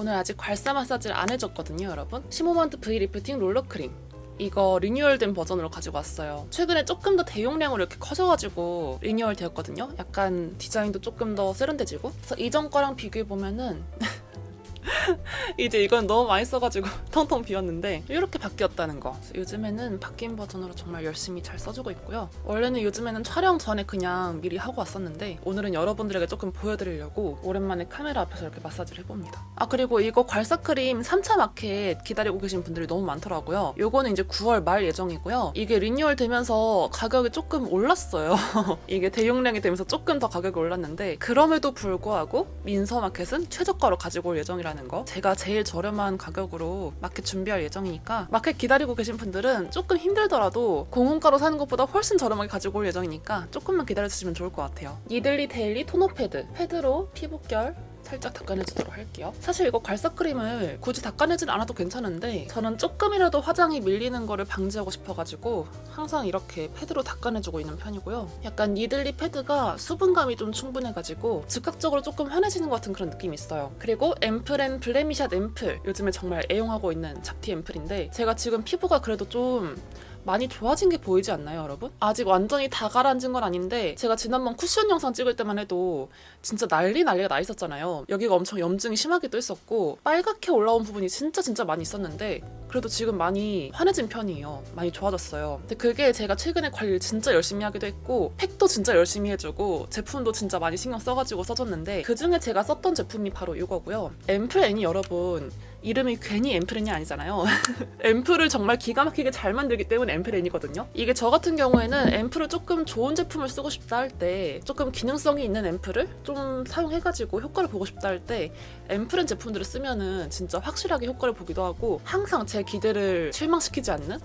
오늘 아직 괄사 마사지를 안 해줬거든요, 여러분. 시모먼트 V 리프팅 롤러 크림. 이거 리뉴얼된 버전으로 가지고 왔어요. 최근에 조금 더 대용량으로 이렇게 커져가지고 리뉴얼 되었거든요. 약간 디자인도 조금 더 세련돼지고. 그래서 이전 거랑 비교해보면은 이제 이건 너무 많이 써가지고 텅텅 비었는데 이렇게 바뀌었다는 거. 요즘에는 바뀐 버전으로 정말 열심히 잘 써주고 있고요. 원래는 요즘에는 촬영 전에 그냥 미리 하고 왔었는데 오늘은 여러분들에게 조금 보여드리려고 오랜만에 카메라 앞에서 이렇게 마사지를 해봅니다. 아, 그리고 이거 괄사크림 3차 마켓 기다리고 계신 분들이 너무 많더라고요. 요거는 이제 9월 말 예정이고요. 이게 리뉴얼 되면서 가격이 조금 올랐어요. 이게 대용량이 되면서 조금 더 가격이 올랐는데 그럼에도 불구하고 민서마켓은 최저가로 가지고 올 예정이라는 거. 제가 제일 저렴한 가격으로 마켓 준비할 예정이니까 마켓 기다리고 계신 분들은 조금 힘들더라도 공원가로 사는 것보다 훨씬 저렴하게 가지고 올 예정이니까 조금만 기다려주시면 좋을 것 같아요. 니들리 데일리 토너 패드로 피부결 살짝 닦아내주도록 할게요. 사실 이거 괄사크림을 굳이 닦아내진 않아도 괜찮은데 저는 조금이라도 화장이 밀리는 거를 방지하고 싶어가지고 항상 이렇게 패드로 닦아내주고 있는 편이고요. 약간 니들리 패드가 수분감이 좀 충분해가지고 즉각적으로 조금 환해지는 것 같은 그런 느낌이 있어요. 그리고 앰플 앤 블레미샷 앰플, 요즘에 정말 애용하고 있는 잡티 앰플인데 제가 지금 피부가 그래도 좀 많이 좋아진 게 보이지 않나요, 여러분? 아직 완전히 다 가라앉은 건 아닌데 제가 지난번 쿠션 영상 찍을 때만 해도 진짜 난리가 나 있었잖아요. 여기가 엄청 염증이 심하기도 했었고 빨갛게 올라온 부분이 진짜 많이 있었는데 그래도 지금 많이 환해진 편이에요. 많이 좋아졌어요. 근데 그게 제가 최근에 관리를 진짜 열심히 하기도 했고 팩도 진짜 열심히 해주고 제품도 진짜 많이 신경 써가지고 써줬는데 그중에 제가 썼던 제품이 바로 이거고요. 앰플&이 여러분 이름이 괜히 앰플앤이 아니잖아요. 앰플을 정말 기가 막히게 잘 만들기 때문에 앰플앤이거든요. 이게 저 같은 경우에는 앰플을 조금 좋은 제품을 쓰고 싶다 할 때 조금 기능성이 있는 앰플을 좀 사용해가지고 효과를 보고 싶다 할 때 앰플앤 제품들을 쓰면은 진짜 확실하게 효과를 보기도 하고 항상 제 기대를 실망시키지 않는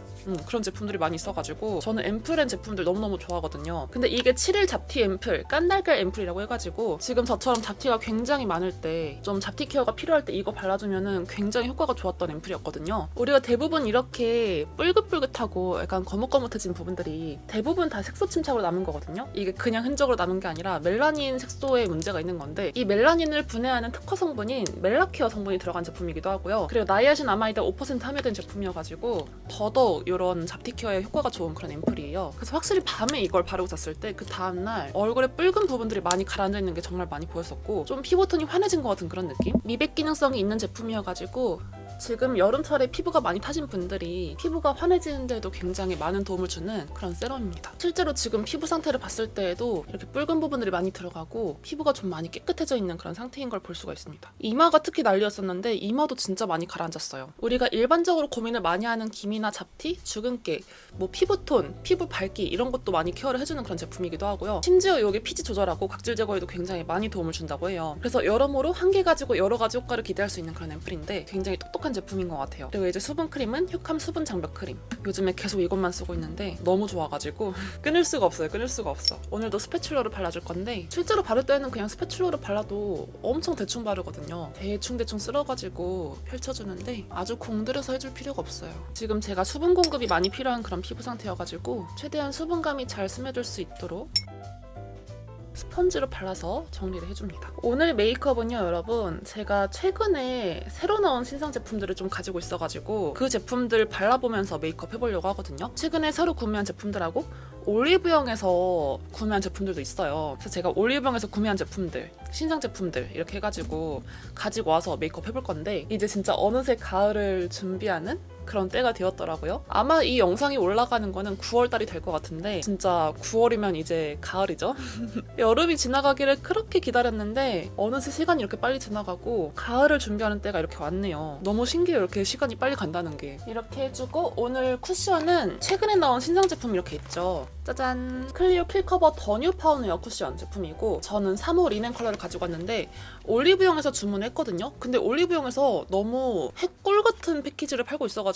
그런 제품들이 많이 있어가지고 저는 앰플앤 제품들 너무너무 좋아하거든요. 근데 이게 7일 잡티 앰플, 깐달걀 앰플이라고 해가지고 지금 저처럼 잡티가 굉장히 많을 때 좀 잡티 케어가 필요할 때 이거 발라주면은 굉장히 효과가 좋았던 앰플이었거든요. 우리가 대부분 이렇게 뿔긋뿔긋하고 약간 거뭇거뭇해진 부분들이 대부분 다 색소 침착으로 남은 거거든요. 이게 그냥 흔적으로 남은 게 아니라 멜라닌 색소에 문제가 있는 건데 이 멜라닌을 분해하는 특허 성분인 멜라케어 성분이 들어간 제품이기도 하고요. 그리고 나이아신 아마이드 5% 함유된 제품이어가지고 더더욱 이런 잡티 케어에 효과가 좋은 그런 앰플이에요. 그래서 확실히 밤에 이걸 바르고 잤을 때 그 다음날 얼굴에 붉은 부분들이 많이 가라앉아 있는 게 정말 많이 보였었고 좀 피부톤이 환해진 것 같은 그런 느낌? 미백 기능성이 있는 제품이어가지고 지금 여름철에 피부가 많이 타진 분들이 피부가 환해지는데도 굉장히 많은 도움을 주는 그런 세럼입니다. 실제로 지금 피부 상태를 봤을 때에도 이렇게 붉은 부분들이 많이 들어가고 피부가 좀 많이 깨끗해져 있는 그런 상태인 걸 볼 수가 있습니다. 이마가 특히 난리였었는데 이마도 진짜 많이 가라앉았어요. 우리가 일반적으로 고민을 많이 하는 기미나 잡티, 주근깨, 뭐 피부톤, 피부 밝기 이런 것도 많이 케어를 해주는 그런 제품이기도 하고요. 심지어 이게 피지 조절하고 각질 제거에도 굉장히 많이 도움을 준다고 해요. 그래서 여러모로 한 개 가지고 여러 가지 효과를 기대할 수 있는 그런 앰플인데 굉장히 똑똑한 제품인 것 같아요. 그리고 이제 수분 크림은 효캄 수분 장벽 크림. 요즘에 계속 이것만 쓰고 있는데 너무 좋아가지고 끊을 수가 없어요. 오늘도 스패츌러를 발라줄 건데 실제로 바를 때는 그냥 스패츌러를 발라도 엄청 대충 바르거든요. 대충 쓸어가지고 펼쳐주는데 아주 공들여서 해줄 필요가 없어요. 지금 제가 수분 공급이 많이 필요한 그런 피부 상태여가지고 최대한 수분감이 잘 스며들 수 있도록 스펀지로 발라서 정리를 해줍니다. 오늘 메이크업은요, 여러분 제가 최근에 새로 나온 신상 제품들을 좀 가지고 있어가지고 그 제품들 발라보면서 메이크업 해보려고 하거든요. 최근에 새로 구매한 제품들하고 올리브영에서 구매한 제품들도 있어요. 그래서 제가 올리브영에서 구매한 제품들, 신상 제품들 이렇게 해가지고 가지고 와서 메이크업 해볼 건데 이제 진짜 어느새 가을을 준비하는 그런 때가 되었더라고요. 아마 이 영상이 올라가는 거는 9월달이 될 것 같은데 진짜 9월이면 이제 가을이죠? 여름이 지나가기를 그렇게 기다렸는데 어느새 시간이 이렇게 빨리 지나가고 가을을 준비하는 때가 이렇게 왔네요. 너무 신기해요. 이렇게 시간이 빨리 간다는 게. 이렇게 해주고 오늘 쿠션은 최근에 나온 신상 제품 이렇게 있죠. 짜잔! 클리오 킬커버 더 뉴 파운 에어 쿠션 제품이고 저는 3호 리넨 컬러를 가지고 왔는데 올리브영에서 주문했거든요. 근데 올리브영에서 너무 핵꿀 같은 패키지를 팔고 있어가지고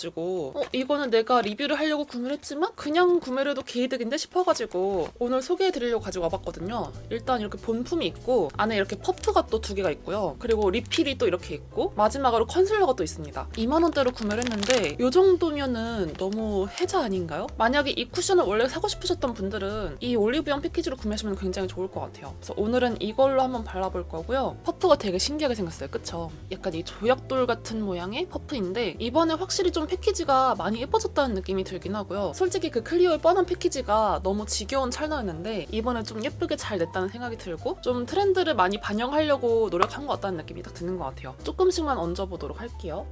이거는 내가 리뷰를 하려고 구매를 했지만 그냥 구매를 해도 개이득인데 싶어가지고 오늘 소개해드리려고 가지고 와봤거든요. 일단 이렇게 본품이 있고 안에 이렇게 퍼프가 또 2개가 있고요. 그리고 리필이 또 이렇게 있고 마지막으로 컨실러가 또 있습니다. 2만원대로 구매를 했는데 이 정도면은 너무 혜자 아닌가요? 만약에 이 쿠션을 원래 사고 싶으셨다면 해보셨던 분들은 이 올리브영 패키지로 구매하시면 굉장히 좋을 것 같아요. 그래서 오늘은 이걸로 한번 발라볼 거고요. 퍼프가 되게 신기하게 생겼어요. 그쵸? 약간 이 조약돌 같은 모양의 퍼프인데 이번에 확실히 좀 패키지가 많이 예뻐졌다는 느낌이 들긴 하고요. 솔직히 그 클리오의 뻔한 패키지가 너무 지겨운 찰나였는데 이번에 좀 예쁘게 잘 냈다는 생각이 들고 좀 트렌드를 많이 반영하려고 노력한 것 같다는 느낌이 딱 드는 것 같아요. 조금씩만 얹어보도록 할게요.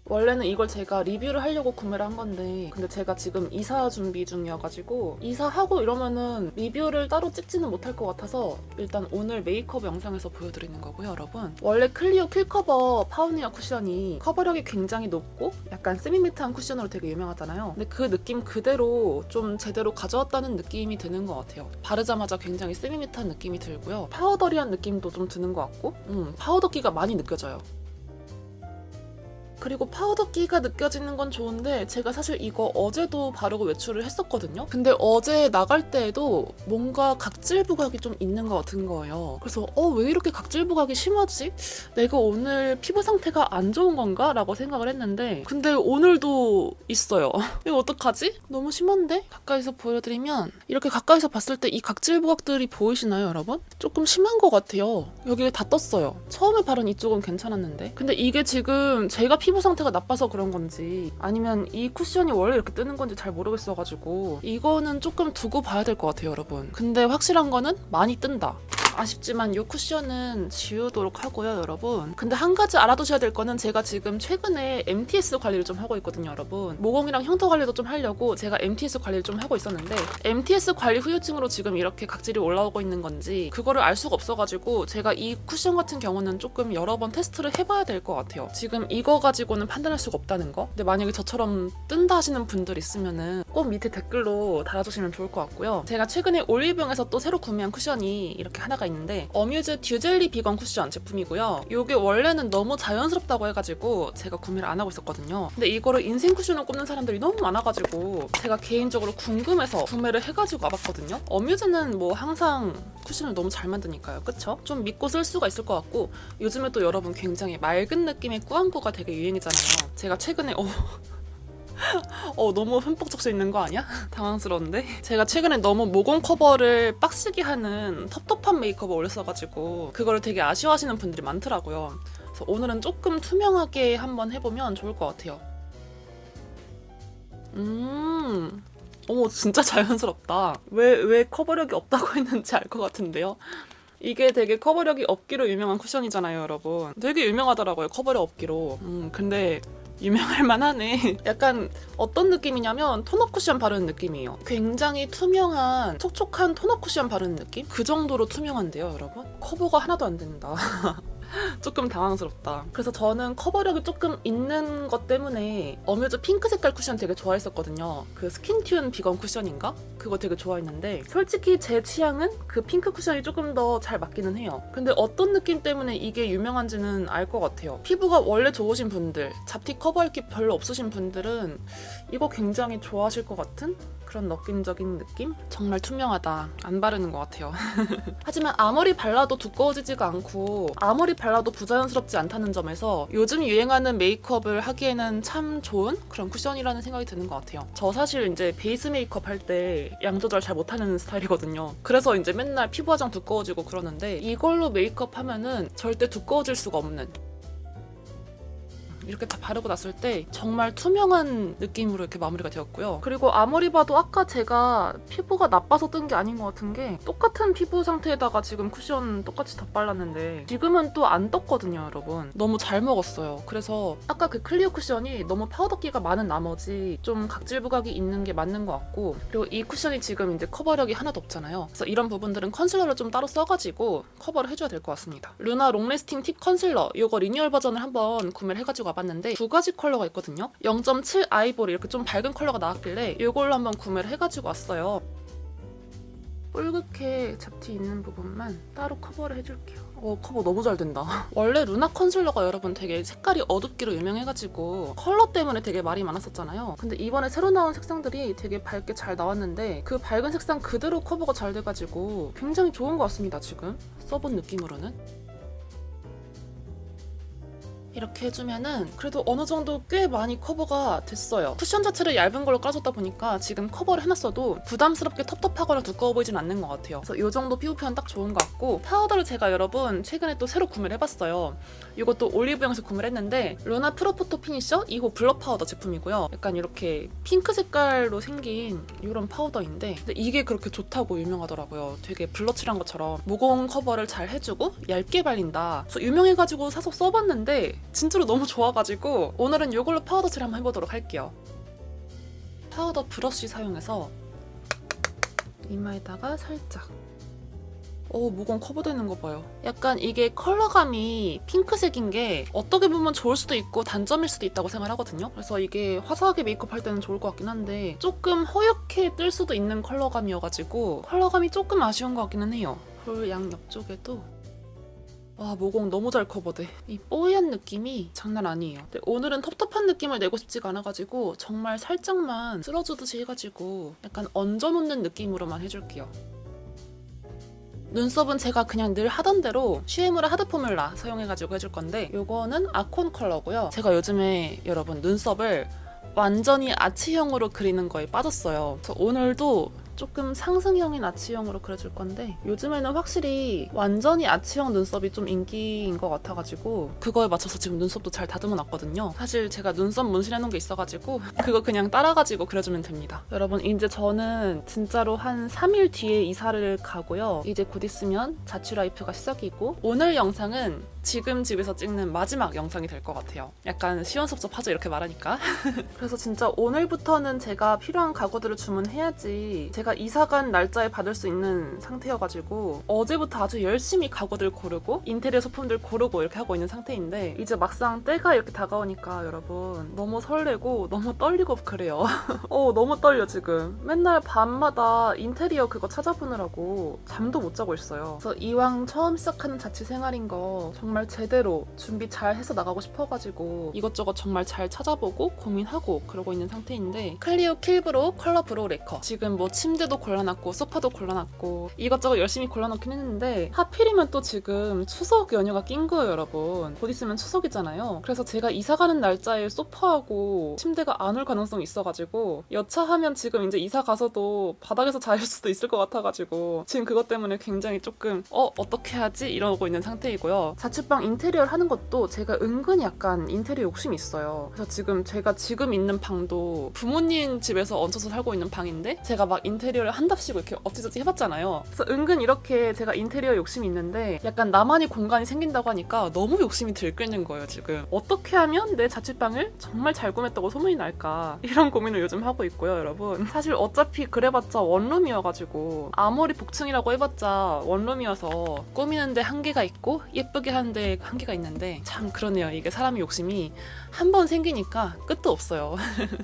원래는 이걸 제가 리뷰를 하려고 구매를 한 건데 근데 제가 지금 이사 준비 중이어가지고 이사하고 이러면은 리뷰를 따로 찍지는 못할 것 같아서 일단 오늘 메이크업 영상에서 보여드리는 거고요, 여러분. 원래 클리오 킬커버 파우니어 쿠션이 커버력이 굉장히 높고 약간 세미매트한 쿠션으로 되게 유명하잖아요. 근데 그 느낌 그대로 좀 제대로 가져왔다는 느낌이 드는 것 같아요. 바르자마자 굉장히 세미매트한 느낌이 들고요. 파우더리한 느낌도 좀 드는 것 같고 파우더기가 많이 느껴져요. 그리고 파우더기가 느껴지는 건 좋은데 제가 사실 이거 어제도 바르고 외출을 했었거든요. 근데 어제 나갈 때에도 뭔가 각질 부각이 좀 있는 것 같은 거예요. 그래서 왜 이렇게 각질 부각이 심하지? 내가 오늘 피부 상태가 안 좋은 건가? 라고 생각을 했는데 근데 오늘도 있어요. 이거 어떡하지? 너무 심한데? 가까이서 보여드리면 이렇게 가까이서 봤을 때 이 각질 부각들이 보이시나요, 여러분? 조금 심한 것 같아요. 여기 다 떴어요. 처음에 바른 이쪽은 괜찮았는데 근데 이게 지금 제가 피부 상태가 나빠서 그런 건지 아니면 이 쿠션이 원래 이렇게 뜨는 건지 잘 모르겠어가지고 이거는 조금 두고 봐야 될 것 같아요, 여러분. 근데 확실한 거는 많이 뜬다. 아쉽지만 이 쿠션은 지우도록 하고요, 여러분. 근데 한 가지 알아두셔야 될 거는 제가 지금 최근에 MTS 관리를 좀 하고 있거든요, 여러분. 모공이랑 흉터 관리도 좀 하려고 제가 MTS 관리를 좀 하고 있었는데 MTS 관리 후유증으로 지금 이렇게 각질이 올라오고 있는 건지 그거를 알 수가 없어가지고 제가 이 쿠션 같은 경우는 조금 여러 번 테스트를 해봐야 될 것 같아요. 지금 이거 가지고는 판단할 수가 없다는 거. 근데 만약에 저처럼 뜬다 하시는 분들 있으면은 꼭 밑에 댓글로 달아주시면 좋을 것 같고요. 제가 최근에 올리브영에서 또 새로 구매한 쿠션이 이렇게 하나가 있는데 어뮤즈 듀젤리 비건 쿠션 제품이고요. 이게 원래는 너무 자연스럽다고 해가지고 제가 구매를 안 하고 있었거든요. 근데 이거를 인생 쿠션을 꼽는 사람들이 너무 많아가지고 제가 개인적으로 궁금해서 구매를 해가지고 와봤거든요. 어뮤즈는 뭐 항상 쿠션을 너무 잘 만드니까요. 그쵸? 좀 믿고 쓸 수가 있을 것 같고 요즘에 또 여러분 굉장히 맑은 느낌의 꾸안꾸가 되게 유행이잖아요. 제가 최근에 너무 흠뻑 적셔 있는 거 아니야? 당황스러운데? 제가 최근에 너무 모공 커버를 빡시게 하는 텁텁한 메이크업을 올렸어가지고 그거를 되게 아쉬워하시는 분들이 많더라고요. 그래서 오늘은 조금 투명하게 한번 해보면 좋을 것 같아요. 진짜 자연스럽다. 왜 커버력이 없다고 했는지 알 것 같은데요? 이게 되게 커버력이 없기로 유명한 쿠션이잖아요, 여러분. 되게 유명하더라고요, 커버력 없기로. 근데 유명할 만하네. 약간 어떤 느낌이냐면 톤업 쿠션 바르는 느낌이에요. 굉장히 투명한 촉촉한 톤업 쿠션 바르는 느낌? 그 정도로 투명한데요, 여러분? 커버가 하나도 안 된다. 조금 당황스럽다. 그래서 저는 커버력이 조금 있는 것 때문에 어뮤즈 핑크 색깔 쿠션 되게 좋아했었거든요. 그 스킨튠 비건 쿠션인가? 그거 되게 좋아했는데 솔직히 제 취향은 그 핑크 쿠션이 조금 더 잘 맞기는 해요. 근데 어떤 느낌 때문에 이게 유명한지는 알 것 같아요. 피부가 원래 좋으신 분들, 잡티 커버할 게 별로 없으신 분들은 이거 굉장히 좋아하실 것 같은 그런 느낌적인 느낌? 정말 투명하다. 안 바르는 것 같아요. 하지만 아무리 발라도 두꺼워지지가 않고 아무리 발라도 부자연스럽지 않다는 점에서 요즘 유행하는 메이크업을 하기에는 참 좋은 그런 쿠션이라는 생각이 드는 것 같아요. 저 사실 이제 베이스 메이크업 할 때 양 조절 잘 못하는 스타일이거든요. 그래서 이제 맨날 피부 화장 두꺼워지고 그러는데 이걸로 메이크업 하면은 절대 두꺼워질 수가 없는 이렇게 다 바르고 났을 때 정말 투명한 느낌으로 이렇게 마무리가 되었고요. 그리고 아무리 봐도 아까 제가 피부가 나빠서 뜬 게 아닌 것 같은 게 똑같은 피부 상태에다가 지금 쿠션 똑같이 덧발랐는데 지금은 또 안 떴거든요, 여러분. 너무 잘 먹었어요. 그래서 아까 그 클리오 쿠션이 너무 파우더기가 많은 나머지 좀 각질 부각이 있는 게 맞는 것 같고 그리고 이 쿠션이 지금 이제 커버력이 하나도 없잖아요. 그래서 이런 부분들은 컨실러를 좀 따로 써가지고 커버를 해줘야 될 것 같습니다. 루나 롱래스팅 팁 컨실러 이거 리뉴얼 버전을 한번 구매를 해가지고 와봤는데 두 가지 컬러가 있거든요. 0.7 아이보리 이렇게 좀 밝은 컬러가 나왔길래 이걸로 한번 구매를 해가지고 왔어요. 뿔긋해 잡티 있는 부분만 따로 커버를 해줄게요. 커버 너무 잘 된다. 원래 루나 컨실러가 여러분 되게 색깔이 어둡기로 유명해가지고 컬러 때문에 되게 말이 많았었잖아요. 근데 이번에 새로 나온 색상들이 되게 밝게 잘 나왔는데 그 밝은 색상 그대로 커버가 잘 돼가지고 굉장히 좋은 것 같습니다. 지금 써본 느낌으로는. 이렇게 해주면은 그래도 어느 정도 꽤 많이 커버가 됐어요. 쿠션 자체를 얇은 걸로 깔아줬다 보니까 지금 커버를 해놨어도 부담스럽게 텁텁하거나 두꺼워 보이진 않는 것 같아요. 그래서 이 정도 피부 표현 딱 좋은 것 같고, 파우더를 제가 여러분 최근에 또 새로 구매를 해봤어요. 이것도 올리브영에서 구매를 했는데 루나 프로포토 피니셔 2호 블러 파우더 제품이고요. 약간 이렇게 핑크 색깔로 생긴 이런 파우더인데, 근데 이게 그렇게 좋다고 유명하더라고요. 되게 블러칠한 것처럼 모공 커버를 잘 해주고 얇게 발린다. 그래서 유명해가지고 사서 써봤는데 진짜로 너무 좋아가지고 오늘은 이걸로 파우더 칠 한번 해보도록 할게요. 파우더 브러쉬 사용해서 이마에다가 살짝. 모공 커버되는 거 봐요. 약간 이게 컬러감이 핑크색인 게 어떻게 보면 좋을 수도 있고 단점일 수도 있다고 생각하거든요. 그래서 이게 화사하게 메이크업 할 때는 좋을 것 같긴 한데 조금 허옇게 뜰 수도 있는 컬러감이어가지고 컬러감이 조금 아쉬운 것 같기는 해요. 볼 양 옆쪽에도 와, 모공 너무 잘 커버돼. 이 뽀얀 느낌이 장난 아니에요. 근데 오늘은 텁텁한 느낌을 내고 싶지가 않아가지고 정말 살짝만 쓸어주듯이 해가지고 약간 얹어놓는 느낌으로만 해줄게요. 눈썹은 제가 그냥 늘 하던 대로 쉬에무라 하드 포뮬라 사용해가지고 해줄 건데, 요거는 아콘 컬러고요. 제가 요즘에 여러분 눈썹을 완전히 아치형으로 그리는 거에 빠졌어요. 그래서 오늘도 조금 상승형인 아치형으로 그려줄 건데, 요즘에는 확실히 완전히 아치형 눈썹이 좀 인기인 것 같아가지고 그거에 맞춰서 지금 눈썹도 잘 다듬어 놨거든요. 사실 제가 눈썹 문신해놓은 게 있어가지고 그거 그냥 따라가지고 그려주면 됩니다. 여러분, 이제 저는 진짜로 한 3일 뒤에 이사를 가고요. 이제 곧 있으면 자취라이프가 시작이고, 오늘 영상은 지금 집에서 찍는 마지막 영상이 될 것 같아요. 약간 시원섭섭하죠, 이렇게 말하니까. 그래서 진짜 오늘부터는 제가 필요한 가구들을 주문해야지 제가 이사간 날짜에 받을 수 있는 상태여가지고 어제부터 아주 열심히 가구들 고르고 인테리어 소품들 고르고 이렇게 하고 있는 상태인데, 이제 막상 때가 이렇게 다가오니까 여러분 너무 설레고 너무 떨리고 그래요. 너무 떨려 지금. 맨날 밤마다 인테리어 그거 찾아보느라고 잠도 못 자고 있어요. 그래서 이왕 처음 시작하는 자취 생활인 거 정말 제대로 준비 잘 해서 나가고 싶어가지고 이것저것 정말 잘 찾아보고 고민하고 그러고 있는 상태인데, 클리오 킬브로우 컬러 브로우 레커, 지금 뭐 침대도 골라놨고 소파도 골라놨고 이것저것 열심히 골라놓긴 했는데, 하필이면 또 지금 추석 연휴가 낀 거예요 여러분. 곧 있으면 추석이잖아요. 그래서 제가 이사가는 날짜에 소파하고 침대가 안 올 가능성이 있어가지고 여차하면 지금 이제 이사 가서도 바닥에서 잘 수도 있을 것 같아가지고 지금 그것 때문에 굉장히 조금 어떻게 하지? 이러고 있는 상태이고요. 자취방 인테리어를 하는 것도 제가 은근히 약간 인테리어 욕심이 있어요. 그래서 지금 제가 지금 있는 방도 부모님 집에서 얹혀서 살고 있는 방인데, 제가 막 인테리어를 한답시고 이렇게 어찌저찌 해봤잖아요. 그래서 은근 이렇게 제가 인테리어 욕심이 있는데 약간 나만의 공간이 생긴다고 하니까 너무 욕심이 들끓는 거예요 지금. 어떻게 하면 내 자취방을 정말 잘 꾸몄다고 소문이 날까, 이런 고민을 요즘 하고 있고요 여러분. 사실 어차피 그래봤자 원룸이어가지고 아무리 복층이라고 해봤자 원룸이어서 꾸미는데 한계가 있고 예쁘게 하는데 한계가 있는데, 참 그러네요. 이게 사람의 욕심이 한 번 생기니까 끝도 없어요.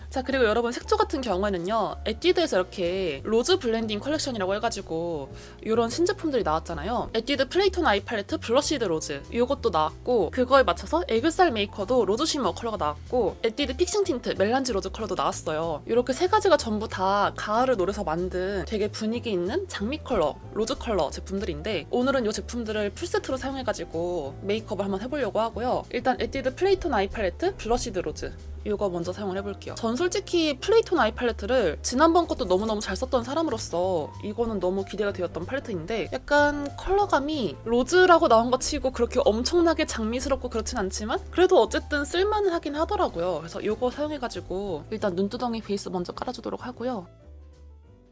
자, 그리고 여러분 색조 같은 경우에는요, 에뛰드에서 이렇게 로즈 블렌딩 컬렉션이라고 해가지고 이런 신제품들이 나왔잖아요. 에뛰드 플레이톤 아이 팔레트 블러시드 로즈 이것도 나왔고, 그거에 맞춰서 애교살 메이커도 로즈 쉬머 컬러가 나왔고, 에뛰드 픽싱 틴트 멜란지 로즈 컬러도 나왔어요. 이렇게 세 가지가 전부 다 가을을 노려서 만든 되게 분위기 있는 장미 컬러, 로즈 컬러 제품들인데, 오늘은 이 제품들을 풀세트로 사용해가지고 메이크업을 한번 해보려고 하고요. 일단 에뛰드 플레이톤 아이 팔레트 블러시드 로즈 이거 먼저 사용을 해볼게요. 전 솔직히 플레이톤 아이 팔레트를 지난번 것도 너무너무 잘 썼던 사람으로서 이거는 너무 기대가 되었던 팔레트인데, 약간 컬러감이 로즈라고 나온 거 치고 그렇게 엄청나게 장미스럽고 그렇진 않지만 그래도 어쨌든 쓸만은 하긴 하더라고요. 그래서 이거 사용해가지고 일단 눈두덩이 베이스 먼저 깔아주도록 하고요.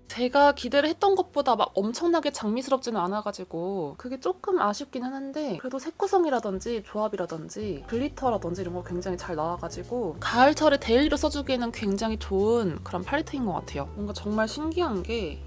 제가 기대를 했던 것보다 막 엄청나게 장미스럽지는 않아가지고 그게 조금 아쉽기는 한데, 그래도 색구성이라든지 조합이라든지 글리터라든지 이런 거 굉장히 잘 나와가지고 가을철에 데일리로 써주기에는 굉장히 좋은 그런 팔레트인 것 같아요. 뭔가 정말 신기한 게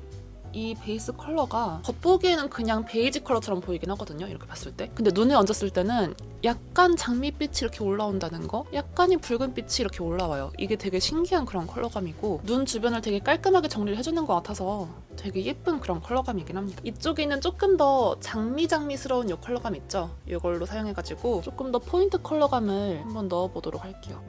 이 베이스 컬러가 겉보기에는 그냥 베이지 컬러처럼 보이긴 하거든요, 이렇게 봤을 때. 근데 눈에 얹었을 때는 약간 장미빛이 이렇게 올라온다는 거, 약간의 붉은빛이 이렇게 올라와요. 이게 되게 신기한 그런 컬러감이고, 눈 주변을 되게 깔끔하게 정리를 해주는 것 같아서 되게 예쁜 그런 컬러감이긴 합니다. 이쪽에는 조금 더 장미스러운 이 컬러감 있죠? 이걸로 사용해가지고 조금 더 포인트 컬러감을 한번 넣어보도록 할게요.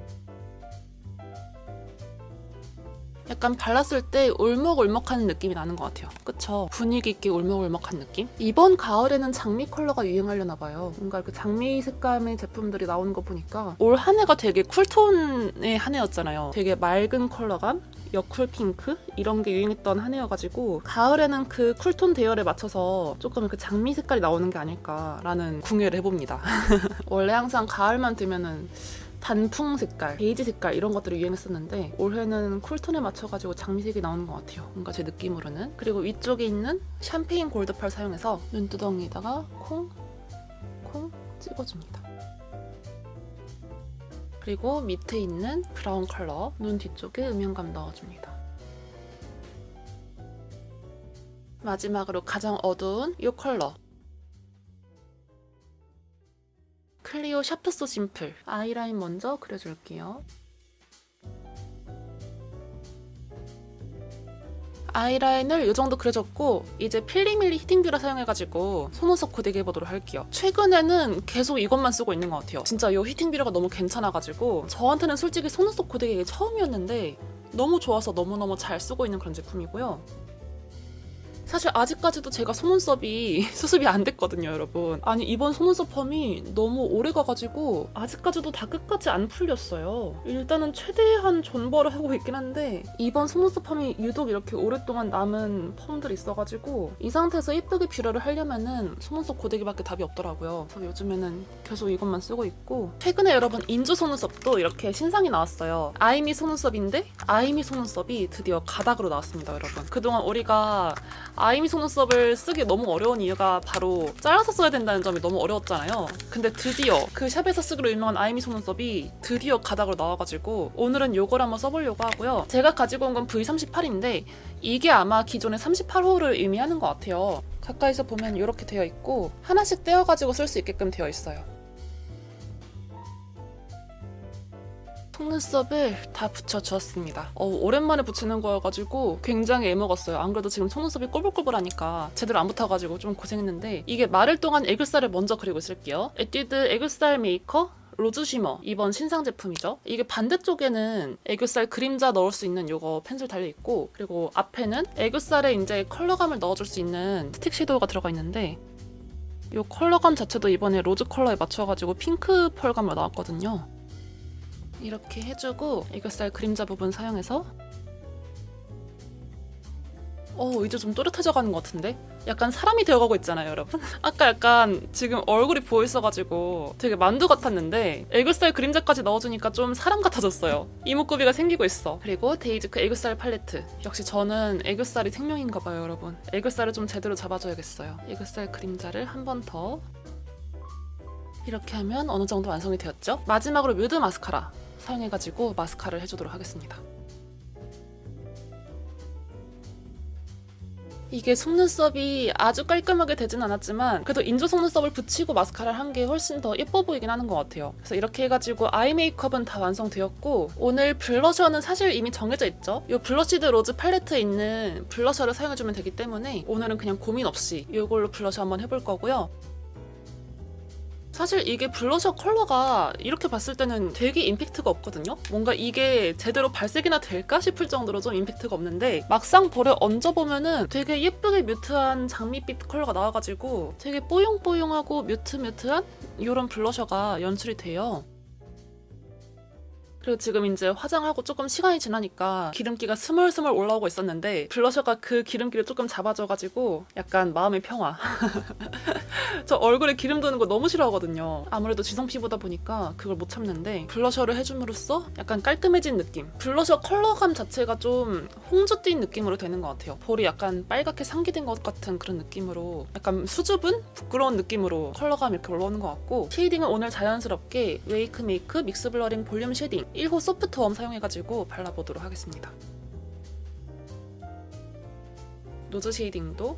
약간 발랐을 때 울먹울먹하는 느낌이 나는 것 같아요. 그쵸? 분위기 있게 울먹울먹한 느낌? 이번 가을에는 장미 컬러가 유행하려나 봐요. 뭔가 그 장미 색감의 제품들이 나오는 거 보니까 올 한 해가 되게 쿨톤의 한 해였잖아요. 되게 맑은 컬러감? 여쿨 핑크 이런 게 유행했던 한 해여가지고 가을에는 그 쿨톤 대열에 맞춰서 조금 그 장미 색깔이 나오는 게 아닐까라는 궁예를 해봅니다. 원래 항상 가을만 되면은 단풍 색깔, 베이지 색깔 이런 것들이 유행했었는데 올해는 쿨톤에 맞춰가지고 장미색이 나오는 것 같아요. 뭔가 제 느낌으로는. 그리고 위쪽에 있는 샴페인 골드펄 사용해서 눈두덩이에다가 콩 찍어줍니다. 그리고 밑에 있는 브라운 컬러 눈 뒤쪽에 음영감 넣어줍니다. 마지막으로 가장 어두운 이 컬러 클리오 샤프소 심플 아이라인 먼저 그려줄게요. 아이라인을 이 정도 그려줬고 이제 필리밀리 히팅 뷰러 사용해가지고 속눈썹 고데기 해보도록 할게요. 최근에는 계속 이것만 쓰고 있는 것 같아요. 진짜 이 히팅 뷰러가 너무 괜찮아가지고 저한테는 솔직히 속눈썹 고데기 처음이었는데 너무 좋아서 너무너무 잘 쓰고 있는 그런 제품이고요. 사실 아직까지도 제가 속눈썹이 수습이 안 됐거든요, 여러분. 아니 이번 속눈썹 펌이 너무 오래 가가지고 아직까지도 다 끝까지 안 풀렸어요. 일단은 최대한 존버를 하고 있긴 한데 이번 속눈썹 펌이 유독 이렇게 오랫동안 남은 펌들이 있어가지고 이 상태에서 예쁘게 뷰러를 하려면은 속눈썹 고데기밖에 답이 없더라고요. 그래서 요즘에는 계속 이것만 쓰고 있고 최근에 여러분 인조 속눈썹도 이렇게 신상이 나왔어요. 아이미 속눈썹인데 아이미 속눈썹이 드디어 가닥으로 나왔습니다, 여러분. 그동안 우리가 아이미 속눈썹을 쓰기 너무 어려운 이유가 바로 잘라서 써야 된다는 점이 너무 어려웠잖아요. 근데 드디어 그 샵에서 쓰기로 유명한 아이미 속눈썹이 드디어 가닥으로 나와가지고 오늘은 요걸 한번 써보려고 하고요. 제가 가지고 온 건 V38인데 이게 아마 기존의 38호를 의미하는 것 같아요. 가까이서 보면 이렇게 되어 있고 하나씩 떼어가지고 쓸 수 있게끔 되어 있어요. 속눈썹을 다 붙여주었습니다. 오랜만에 붙이는 거여가지고 굉장히 애먹었어요. 안 그래도 지금 속눈썹이 꼬불꼬불하니까 제대로 안 붙어가지고 좀 고생했는데 이게 마를 동안 애교살을 먼저 그리고 있을게요. 에뛰드 애교살 메이커 로즈 쉬머 이번 신상 제품이죠. 이게 반대쪽에는 애교살 그림자 넣을 수 있는 요거 펜슬 달려있고 그리고 앞에는 애교살에 이제 컬러감을 넣어줄 수 있는 스틱 섀도우가 들어가 있는데 요 컬러감 자체도 이번에 로즈 컬러에 맞춰가지고 핑크 펄감으로 나왔거든요. 이렇게 해주고 애교살 그림자 부분 사용해서 이제 좀 또렷해져 가는 것 같은데? 약간 사람이 되어가고 있잖아요, 여러분? 아까 약간 지금 얼굴이 부어있어가지고 되게 만두 같았는데 애교살 그림자까지 넣어주니까 좀 사람 같아졌어요. 이목구비가 생기고 있어. 그리고 데이지크 애교살 팔레트. 역시 저는 애교살이 생명인가 봐요, 여러분. 애교살을 좀 제대로 잡아줘야겠어요. 애교살 그림자를 한 번 더. 이렇게 하면 어느 정도 완성이 되었죠? 마지막으로 뮤드 마스카라 사용해가지고 마스카라를 해주도록 하겠습니다. 이게 속눈썹이 아주 깔끔하게 되진 않았지만 그래도 인조 속눈썹을 붙이고 마스카라를 한 게 훨씬 더 예뻐 보이긴 하는 것 같아요. 그래서 이렇게 해가지고 아이 메이크업은 다 완성되었고 오늘 블러셔는 사실 이미 정해져 있죠. 이 블러시드 로즈 팔레트에 있는 블러셔를 사용해주면 되기 때문에 오늘은 그냥 고민 없이 이걸로 블러셔 한번 해볼 거고요. 사실 이게 블러셔 컬러가 이렇게 봤을 때는 되게 임팩트가 없거든요? 뭔가 이게 제대로 발색이나 될까 싶을 정도로 좀 임팩트가 없는데 막상 볼에 얹어보면은 되게 예쁘게 뮤트한 장미빛 컬러가 나와가지고 되게 뽀용뽀용하고 뮤트한 이런 블러셔가 연출이 돼요. 그리고 지금 이제 화장하고 조금 시간이 지나니까 기름기가 스멀스멀 올라오고 있었는데 블러셔가 그 기름기를 조금 잡아줘가지고 약간 마음의 평화. 저 얼굴에 기름 도는 거 너무 싫어하거든요. 아무래도 지성 피부다 보니까 그걸 못 참는데 블러셔를 해줌으로써 약간 깔끔해진 느낌. 블러셔 컬러감 자체가 좀 홍조 띈 느낌으로 되는 것 같아요. 볼이 약간 빨갛게 상기된 것 같은 그런 느낌으로 약간 수줍은 부끄러운 느낌으로 컬러감 이렇게 올라오는 것 같고 쉐이딩은 오늘 자연스럽게 웨이크 메이크 믹스 블러링 볼륨 쉐이딩 1호 소프트 웜 사용해가지고 발라보도록 하겠습니다. 노즈 쉐이딩도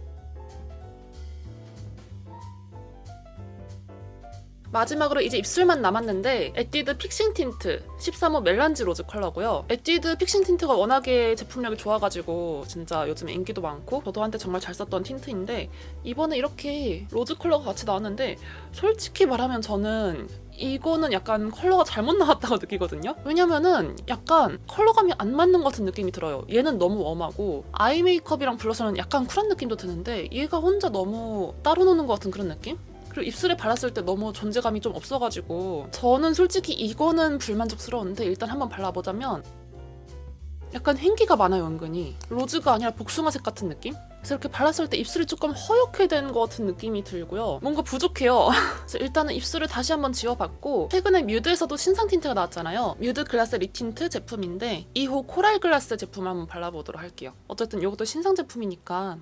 마지막으로 이제 입술만 남았는데 에뛰드 픽싱 틴트 13호 멜란지 로즈 컬러고요. 에뛰드 픽싱 틴트가 워낙에 제품력이 좋아가지고 진짜 요즘에 인기도 많고 저도 한때 정말 잘 썼던 틴트인데 이번에 이렇게 로즈 컬러가 같이 나왔는데 솔직히 말하면 저는 이거는 약간 컬러가 잘못 나왔다고 느끼거든요. 왜냐면은 약간 컬러감이 안 맞는 것 같은 느낌이 들어요. 얘는 너무 웜하고 아이 메이크업이랑 블러셔는 약간 쿨한 느낌도 드는데 얘가 혼자 너무 따로 노는 것 같은 그런 느낌? 그리고 입술에 발랐을 때 너무 존재감이 좀 없어가지고 저는 솔직히 이거는 불만족스러운데 일단 한번 발라보자면 약간 흰기가 많아요, 은근히. 로즈가 아니라 복숭아색 같은 느낌? 그래서 이렇게 발랐을 때 입술이 조금 허옇게 된 것 같은 느낌이 들고요. 뭔가 부족해요. 그래서 일단은 입술을 다시 한번 지워봤고 최근에 뮤드에서도 신상 틴트가 나왔잖아요. 뮤드 글라스 립 틴트 제품인데 2호 코랄 글라스 제품을 한번 발라보도록 할게요. 어쨌든 이것도 신상 제품이니까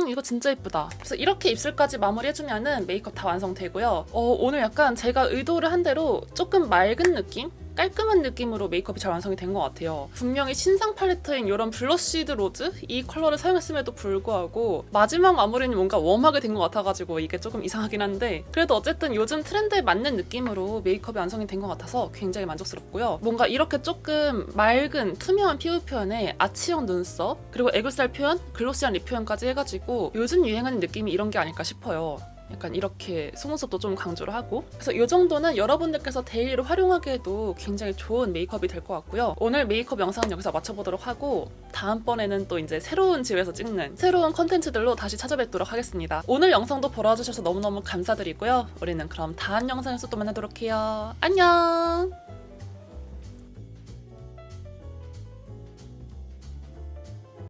이거 진짜 예쁘다. 그래서 이렇게 입술까지 마무리해주면은 메이크업 다 완성되고요. 오늘 약간 제가 의도를 한 대로 조금 맑은 느낌? 깔끔한 느낌으로 메이크업이 잘 완성이 된 것 같아요. 분명히 신상 팔레트인 이런 블러쉬드 로즈? 이 컬러를 사용했음에도 불구하고 마지막 마무리는 뭔가 웜하게 된 것 같아가지고 이게 조금 이상하긴 한데 그래도 어쨌든 요즘 트렌드에 맞는 느낌으로 메이크업이 완성이 된 것 같아서 굉장히 만족스럽고요. 뭔가 이렇게 조금 맑은 투명한 피부 표현에 아치형 눈썹 그리고 애교살 표현, 글로시한 립 표현까지 해가지고 요즘 유행하는 느낌이 이런 게 아닐까 싶어요. 약간 이렇게 속눈썹도 좀 강조를 하고 그래서 이 정도는 여러분들께서 데일리로 활용하기에도 굉장히 좋은 메이크업이 될 것 같고요. 오늘 메이크업 영상은 여기서 마쳐보도록 하고 다음번에는 또 이제 새로운 집에서 찍는 새로운 컨텐츠들로 다시 찾아뵙도록 하겠습니다. 오늘 영상도 보러 와주셔서 너무너무 감사드리고요. 우리는 그럼 다음 영상에서 또 만나도록 해요. 안녕!